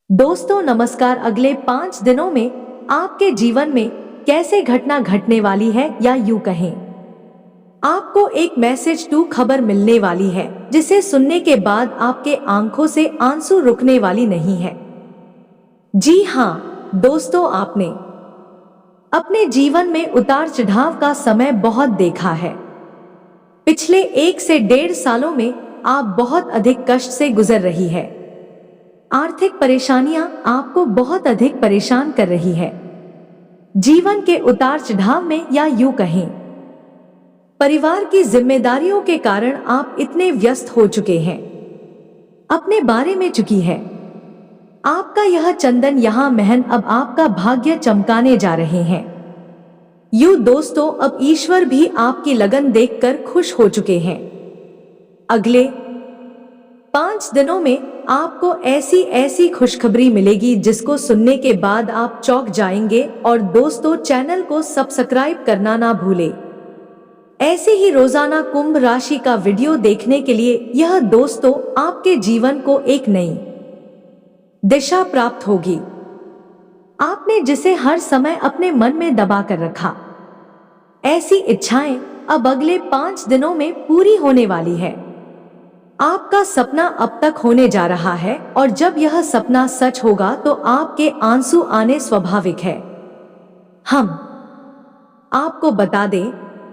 दोस्तों नमस्कार। अगले 5 दिनों में आपके जीवन में कैसे घटना घटने वाली है, या यूं कहें आपको एक मैसेज टू खबर मिलने वाली है जिसे सुनने के बाद आपके आंखों से आंसू रुकने वाली नहीं है। जी हाँ दोस्तों, आपने अपने जीवन में उतार चढ़ाव का समय बहुत देखा है। पिछले 1 से 1.5 सालों में आप बहुत अधिक कष्ट से गुजर रही है। आर्थिक परेशानियां आपको बहुत अधिक परेशान कर रही है। जीवन के उतार चढ़ाव में, या यूं कहें परिवार की जिम्मेदारियों के कारण आप इतने व्यस्त हो चुके हैं, अपने बारे में चुकी है। आपका यह चंदन यहाँ महन अब आपका भाग्य चमकाने जा रहे हैं। यूं दोस्तों, अब ईश्वर भी आपकी लगन देखकर खुश हो चुके हैं। अगले 5 दिनों में आपको ऐसी ऐसी खुशखबरी मिलेगी जिसको सुनने के बाद आप चौंक जाएंगे। और दोस्तों, चैनल को सब्सक्राइब करना ना भूलें। ऐसे ही रोजाना कुंभ राशि का वीडियो देखने के लिए यह दोस्तों आपके जीवन को एक नई दिशा प्राप्त होगी। आपने जिसे हर समय अपने मन में दबा कर रखा, ऐसी इच्छाएं अब अगले 5 दिनों में पूरी होने वाली है। आपका सपना अब तक होने जा रहा है, और जब यह सपना सच होगा तो आपके आंसू आने स्वाभाविक है। हम आपको बता दें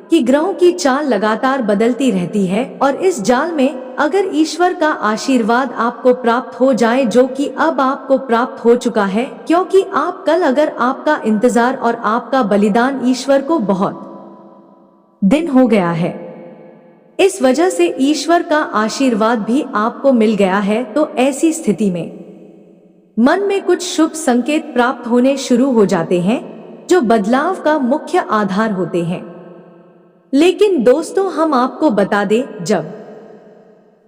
कि ग्रहों की चाल लगातार बदलती रहती है, और इस जाल में अगर ईश्वर का आशीर्वाद आपको प्राप्त हो जाए, जो कि अब आपको प्राप्त हो चुका है, क्योंकि आप कल अगर आपका इंतजार और आपका बलिदान ईश्वर को बहुत दिन हो गया है, इस वजह से ईश्वर का आशीर्वाद भी आपको मिल गया है, तो ऐसी स्थिति में मन में कुछ शुभ संकेत प्राप्त होने शुरू हो जाते हैं जो बदलाव का मुख्य आधार होते हैं। लेकिन दोस्तों, हम आपको बता दें, जब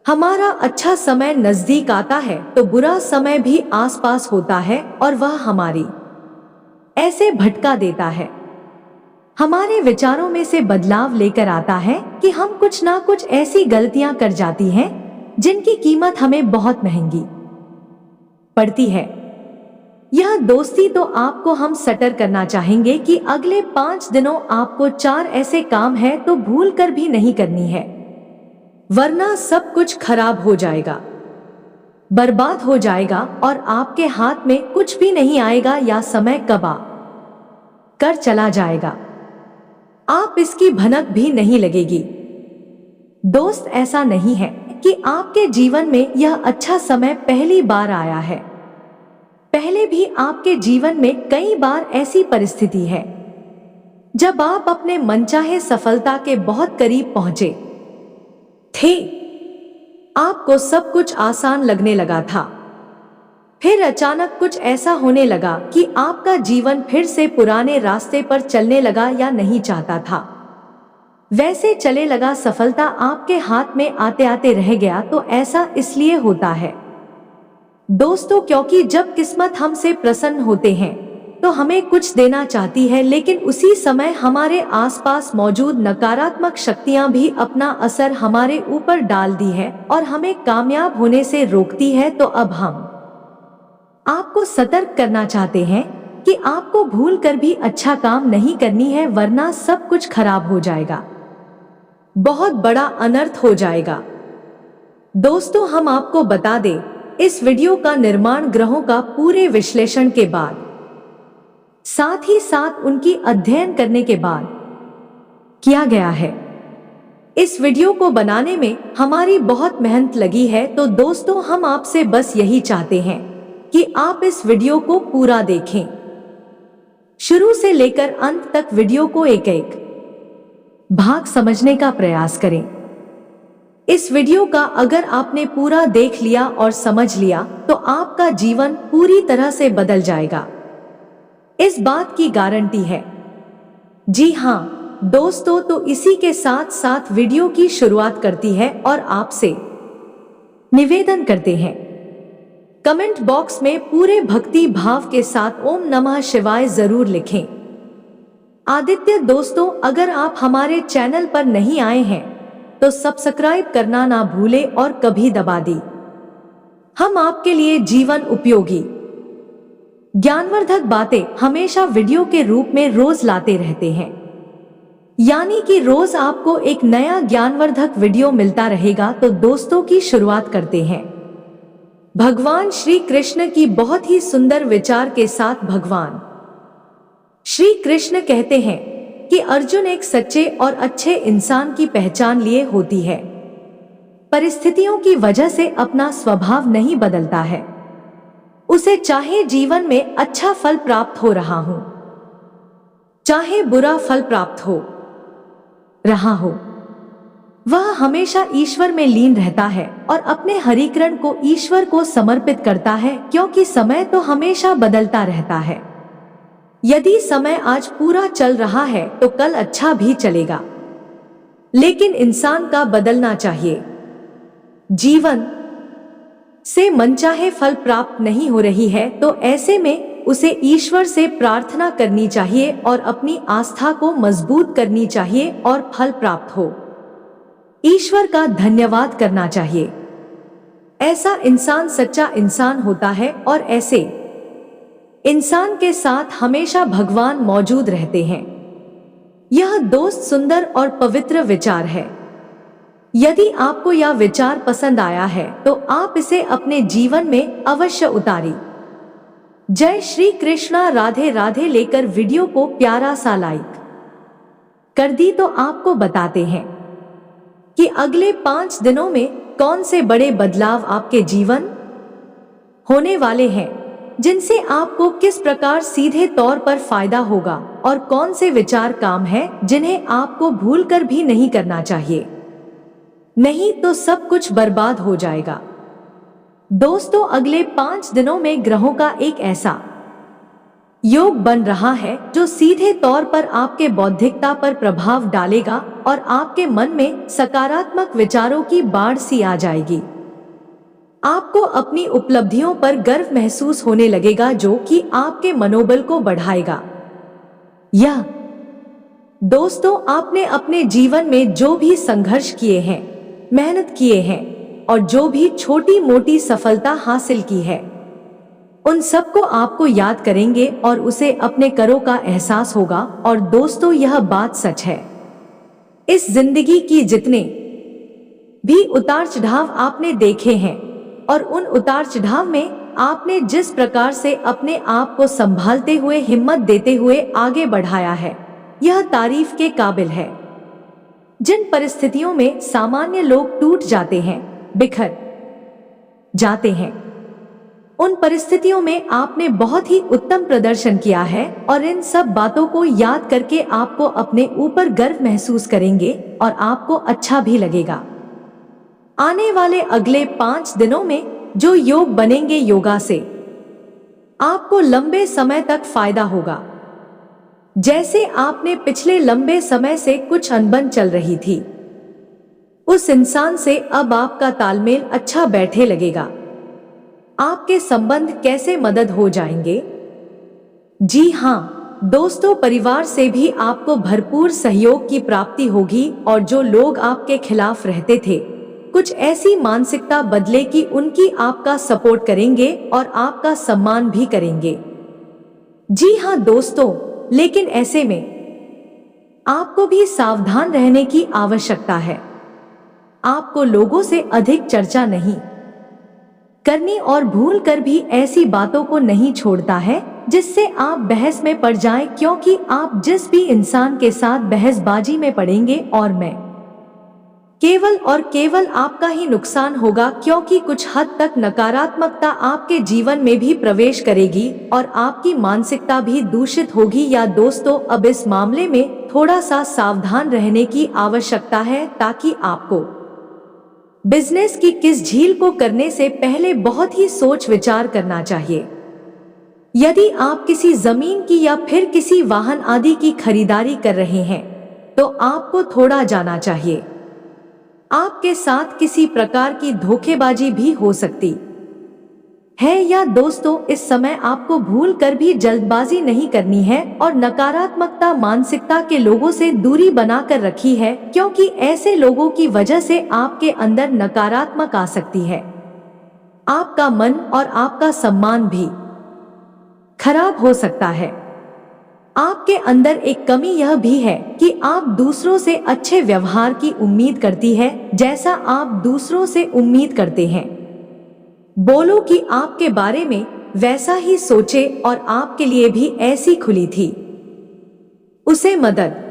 हमारा अच्छा समय नजदीक आता है तो बुरा समय भी आसपास होता है, और वह हमारी ऐसे भटका देता है, हमारे विचारों में से बदलाव लेकर आता है कि हम कुछ ना कुछ ऐसी गलतियां कर जाती हैं जिनकी कीमत हमें बहुत महंगी पड़ती है। यह दोस्ती तो आपको हम सटर करना चाहेंगे कि अगले 5 दिनों आपको 4 ऐसे काम है तो भूल कर भी नहीं करनी है, वरना सब कुछ खराब हो जाएगा, बर्बाद हो जाएगा, और आपके हाथ में कुछ भी नहीं आएगा, या समय कबा कर चला जाएगा, आप इसकी भनक भी नहीं लगेगी। दोस्त, ऐसा नहीं है कि आपके जीवन में यह अच्छा समय पहली बार आया है। पहले भी आपके जीवन में कई बार ऐसी परिस्थिति है जब आप अपने मनचाहे सफलता के बहुत करीब पहुंचे थे। आपको सब कुछ आसान लगने लगा था, फिर अचानक कुछ ऐसा होने लगा कि आपका जीवन फिर से पुराने रास्ते पर चलने लगा, या नहीं चाहता था वैसे चले लगा। सफलता आपके हाथ में आते आते रह गया। तो ऐसा इसलिए होता है दोस्तों, क्योंकि जब किस्मत हमसे प्रसन्न होते हैं तो हमें कुछ देना चाहती है, लेकिन उसी समय हमारे आसपास मौजूद नकारात्मक शक्तियां भी अपना असर हमारे ऊपर डाल दी है और हमें कामयाब होने से रोकती है। तो अब हम आपको सतर्क करना चाहते हैं कि आपको भूल कर भी अच्छा काम नहीं करनी है, वरना सब कुछ खराब हो जाएगा, बहुत बड़ा अनर्थ हो जाएगा। दोस्तों, हम आपको बता दें, इस वीडियो का निर्माण ग्रहों का पूरे विश्लेषण के बाद, साथ ही साथ उनकी अध्ययन करने के बाद किया गया है। इस वीडियो को बनाने में हमारी बहुत मेहनत लगी है। तो दोस्तों, हम आपसे बस यही चाहते हैं कि आप इस वीडियो को पूरा देखें, शुरू से लेकर अंत तक वीडियो को एक एक भाग समझने का प्रयास करें। इस वीडियो का अगर आपने पूरा देख लिया और समझ लिया तो आपका जीवन पूरी तरह से बदल जाएगा, इस बात की गारंटी है। जी हाँ दोस्तों, तो इसी के साथ साथ वीडियो की शुरुआत करती है और आपसे निवेदन करते हैं, कमेंट बॉक्स में पूरे भक्ति भाव के साथ ओम नमः शिवाय जरूर लिखें। आदित्य दोस्तों, अगर आप हमारे चैनल पर नहीं आए हैं तो सब्सक्राइब करना ना भूलें और कभी दबा दी। हम आपके लिए जीवन उपयोगी ज्ञानवर्धक बातें हमेशा वीडियो के रूप में रोज लाते रहते हैं, यानी कि रोज आपको एक नया ज्ञानवर्धक वीडियो मिलता रहेगा। तो दोस्तों की शुरुआत करते हैं भगवान श्री कृष्ण की बहुत ही सुंदर विचार के साथ। भगवान श्री कृष्ण कहते हैं कि अर्जुन एक सच्चे और अच्छे इंसान की पहचान लिए होती है। परिस्थितियों की वजह से अपना स्वभाव नहीं बदलता है, उसे चाहे जीवन में अच्छा फल प्राप्त हो रहा हो, चाहे बुरा फल प्राप्त हो रहा हो, वह हमेशा ईश्वर में लीन रहता है और अपने हरिकरण को ईश्वर को समर्पित करता है, क्योंकि समय तो हमेशा बदलता रहता है। यदि समय आज पूरा चल रहा है तो कल अच्छा भी चलेगा, लेकिन इंसान का बदलना चाहिए। जीवन से मनचाहे फल प्राप्त नहीं हो रही है तो ऐसे में उसे ईश्वर से प्रार्थना करनी चाहिए और अपनी आस्था को मजबूत करनी चाहिए और फल प्राप्त हो ईश्वर का धन्यवाद करना चाहिए। ऐसा इंसान सच्चा इंसान होता है और ऐसे इंसान के साथ हमेशा भगवान मौजूद रहते हैं। यह दोस्त सुंदर और पवित्र विचार है। यदि आपको यह विचार पसंद आया है तो आप इसे अपने जीवन में अवश्य उतारिए। जय श्री कृष्णा। राधे राधे। लेकर वीडियो को प्यारा सा लाइक कर दी तो आपको बताते हैं कि अगले 5 दिनों में कौन से बड़े बदलाव आपके जीवन होने वाले हैं, जिनसे आपको किस प्रकार सीधे तौर पर फायदा होगा, और कौन से विचार काम है जिन्हें आपको भूलकर भी नहीं करना चाहिए, नहीं तो सब कुछ बर्बाद हो जाएगा। दोस्तों, अगले 5 दिनों में ग्रहों का एक ऐसा योग बन रहा है जो सीधे तौर पर आपके बौद्धिकता पर प्रभाव डालेगा और आपके मन में सकारात्मक विचारों की बाढ़ सी आ जाएगी। आपको अपनी उपलब्धियों पर गर्व महसूस होने लगेगा, जो कि आपके मनोबल को बढ़ाएगा। यह दोस्तों, आपने अपने जीवन में जो भी संघर्ष किए हैं, मेहनत किए हैं और जो भी छोटी मोटी सफलता हासिल की है, उन सबको आपको याद करेंगे और उसे अपने करों का एहसास होगा। और दोस्तों, यह बात सच है, इस जिंदगी की जितने भी उतार चढ़ाव आपने देखे हैं और उन उतार चढ़ाव में आपने जिस प्रकार से अपने आप को संभालते हुए, हिम्मत देते हुए आगे बढ़ाया है, यह तारीफ के काबिल है। जिन परिस्थितियों में सामान्य लोग टूट जाते हैं, बिखर जाते हैं, उन परिस्थितियों में आपने बहुत ही उत्तम प्रदर्शन किया है और इन सब बातों को याद करके आपको अपने ऊपर गर्व महसूस करेंगे और आपको अच्छा भी लगेगा। आने वाले अगले 5 दिनों में जो योग बनेंगे, योगा से आपको लंबे समय तक फायदा होगा। जैसे आपने पिछले लंबे समय से कुछ अनबन चल रही थी, उस इंसान से अब आपका तालमेल अच्छा बैठे लगेगा। आपके संबंध कैसे मदद हो जाएंगे? जी हाँ दोस्तों, परिवार से भी आपको भरपूर सहयोग की प्राप्ति होगी और जो लोग आपके खिलाफ रहते थे, कुछ ऐसी मानसिकता बदले कि उनकी आपका सपोर्ट करेंगे और आपका सम्मान भी करेंगे। जी हाँ दोस्तों, लेकिन ऐसे में आपको भी सावधान रहने की आवश्यकता है। आपको लोगों से अधिक चर्चा नहीं करनी और भूल कर भी ऐसी बातों को नहीं छोड़ता है जिससे आप बहस में पड़ जाएं, क्योंकि आप जिस भी इंसान के साथ बहसबाजी में पड़ेंगे और मैं केवल और केवल आपका ही नुकसान होगा, क्योंकि कुछ हद तक नकारात्मकता आपके जीवन में भी प्रवेश करेगी और आपकी मानसिकता भी दूषित होगी। या दोस्तों, अब इस मामले में थोड़ा सा सावधान रहने की आवश्यकता है, ताकि आपको बिजनेस की किस झील को करने से पहले बहुत ही सोच विचार करना चाहिए। यदि आप किसी जमीन की या फिर किसी वाहन आदि की खरीदारी कर रहे हैं तो आपको थोड़ा जाना चाहिए। आपके साथ किसी प्रकार की धोखेबाजी भी हो सकती है। या दोस्तों, इस समय आपको भूल कर भी जल्दबाजी नहीं करनी है और नकारात्मकता मानसिकता के लोगों से दूरी बनाकर रखी है, क्योंकि ऐसे लोगों की वजह से आपके अंदर नकारात्मक आ सकती है। आपका मन और आपका सम्मान भी खराब हो सकता है। आपके अंदर एक कमी यह भी है कि आप दूसरों से अच्छे व्यवहार की उम्मीद करती है, जैसा आप दूसरों से उम्मीद करते हैं। बोलो कि आपके बारे में वैसा ही सोचे और आपके लिए भी ऐसी खुली थी। उसे मदद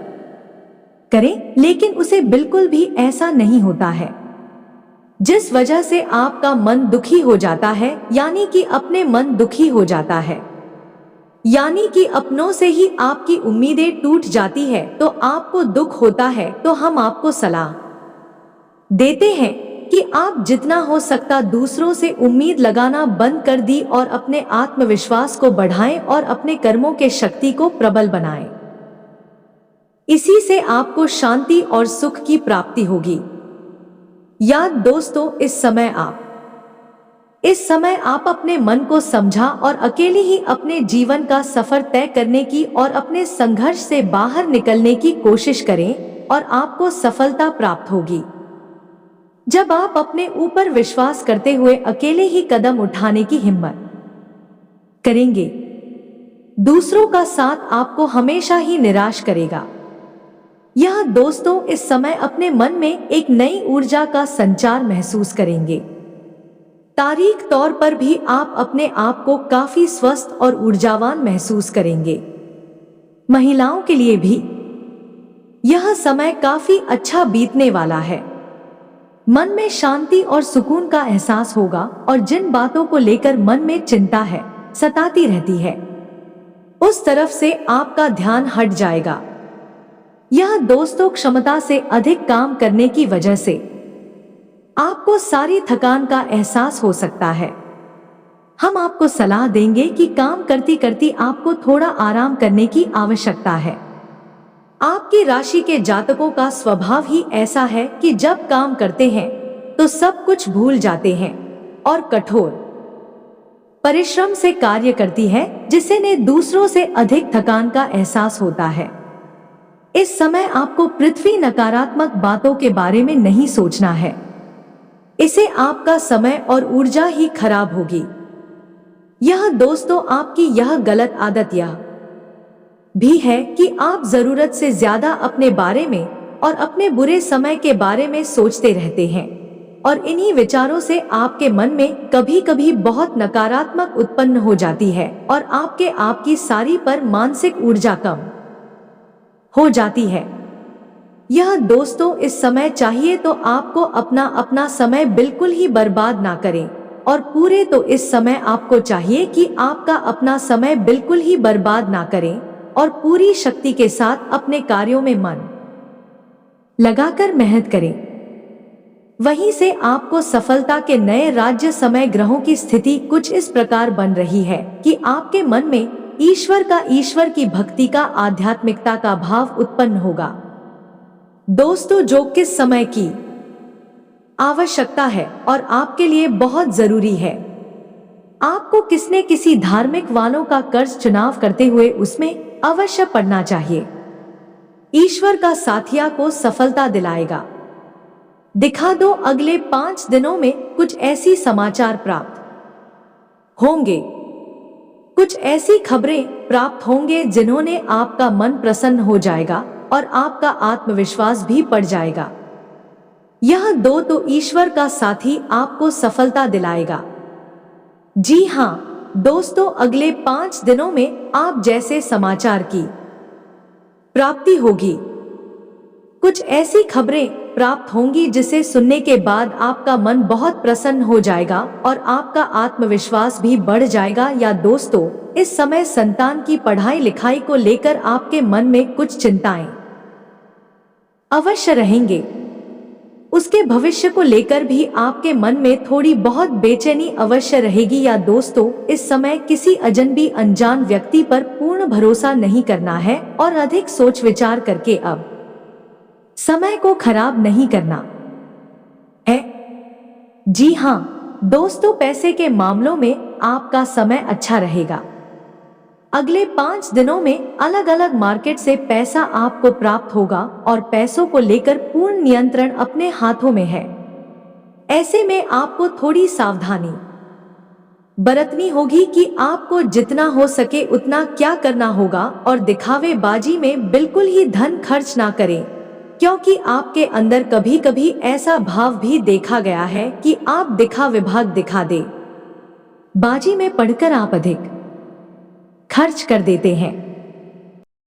करें, लेकिन उसे बिल्कुल भी ऐसा नहीं होता है, जिस वजह से आपका मन दुखी हो जाता है, यानी कि अपने मन दुखी हो जाता है, यानी कि अपनों से ही आपकी उम्मीदें टूट जाती है, तो आपको दुख होता है। तो हम आपको सलाह देते हैं कि आप जितना हो सकता दूसरों से उम्मीद लगाना बंद कर दी और अपने आत्मविश्वास को बढ़ाएं और अपने कर्मों के शक्ति को प्रबल बनाएं। इसी से आपको शांति और सुख की प्राप्ति होगी। याद दोस्तों, इस समय आप अपने मन को समझा और अकेले ही अपने जीवन का सफर तय करने की और अपने संघर्ष से बाहर निकलने की कोशिश करें और आपको सफलता प्राप्त होगी। जब आप अपने ऊपर विश्वास करते हुए अकेले ही कदम उठाने की हिम्मत करेंगे, दूसरों का साथ आपको हमेशा ही निराश करेगा। यह दोस्तों, इस समय अपने मन में एक नई ऊर्जा का संचार महसूस करेंगे। तारीख तौर पर भी आप अपने आप को काफी स्वस्थ और ऊर्जावान महसूस करेंगे। महिलाओं के लिए भी यह समय काफी अच्छा बीतने वाला है। मन में शांति और सुकून का एहसास होगा और जिन बातों को लेकर मन में चिंता है, सताती रहती है, उस तरफ से आपका ध्यान हट जाएगा। यह दोस्तों, क्षमता से अधिक काम करने की वजह से आपको सारी थकान का एहसास हो सकता है। हम आपको सलाह देंगे कि काम करती करती आपको थोड़ा आराम करने की आवश्यकता है। आपकी राशि के जातकों का स्वभाव ही ऐसा है कि जब काम करते हैं तो सब कुछ भूल जाते हैं और कठोर परिश्रम से कार्य करती है, जिससे दूसरों से अधिक थकान का एहसास होता है। इस समय आपको पृथ्वी नकारात्मक बातों के बारे में नहीं सोचना है, इसे आपका समय और ऊर्जा ही खराब होगी। यह दोस्तों, आपकी यह गलत आदत यह भी है कि आप जरूरत से ज्यादा अपने बारे में और अपने बुरे समय के बारे में सोचते रहते हैं और इन्हीं विचारों से आपके मन में कभी कभी बहुत नकारात्मक उत्पन्न हो जाती है और आपकी सारी पर मानसिक ऊर्जा कम हो जाती है। यह दोस्तों, इस समय चाहिए तो आपको अपना समय बिल्कुल ही बर्बाद ना करें और पूरे तो इस समय आपको चाहिए कि आपका अपना समय बिल्कुल ही बर्बाद ना करें और पूरी शक्ति के साथ अपने कार्यों में मन लगाकर मेहनत करें। वहीं से आपको सफलता के नए राज्य समय ग्रहों की स्थिति कुछ इस प्रकार बन रही है कि आपके मन में ईश्वर की भक्ति का, आध्यात्मिकता का भाव उत्पन्न होगा। दोस्तों, जो किस समय की आवश्यकता है और आपके लिए बहुत जरूरी है। आपको किसी धार्मिक वालों का कर्ज चुनाव करते हुए उसमें अवश्य पड़ना चाहिए। ईश्वर का साथिया को सफलता दिलाएगा। दिखा दो, अगले 5 दिनों में कुछ ऐसी समाचार प्राप्त होंगे, कुछ ऐसी खबरें प्राप्त होंगे जिन्होंने आपका मन प्रसन्न हो जाएगा और आपका आत्मविश्वास भी बढ़ जाएगा। यह तो ईश्वर का साथी आपको सफलता दिलाएगा। जी हाँ दोस्तों, अगले 5 दिनों में आप जैसे समाचार की प्राप्ति होगी। कुछ ऐसी खबरें प्राप्त होंगी जिसे सुनने के बाद आपका मन बहुत प्रसन्न हो जाएगा और आपका आत्मविश्वास भी बढ़ जाएगा। या दोस्तों, इस समय संतान की पढ़ाई लिखाई को लेकर आपके मन में कुछ चिंताएं अवश्य रहेंगे। उसके भविष्य को लेकर भी आपके मन में थोड़ी बहुत बेचैनी अवश्य रहेगी। या दोस्तों, इस समय किसी अजनबी अनजान व्यक्ति पर पूर्ण भरोसा नहीं करना है और अधिक सोच विचार करके अब समय को खराब नहीं करना है। जी हाँ दोस्तों, पैसे के मामलों में आपका समय अच्छा रहेगा। अगले 5 दिनों में अलग अलग मार्केट से पैसा आपको प्राप्त होगा और पैसों को लेकर पूर्ण नियंत्रण अपने हाथों में है। ऐसे में आपको थोड़ी सावधानी बरतनी होगी कि आपको जितना हो सके उतना क्या करना होगा और दिखावेबाजी में बिल्कुल ही धन खर्च ना करें, क्योंकि आपके अंदर कभी कभी ऐसा भाव भी देखा गया है कि आप दिखा दे बाजी में पढ़कर आप अधिक खर्च कर देते हैं।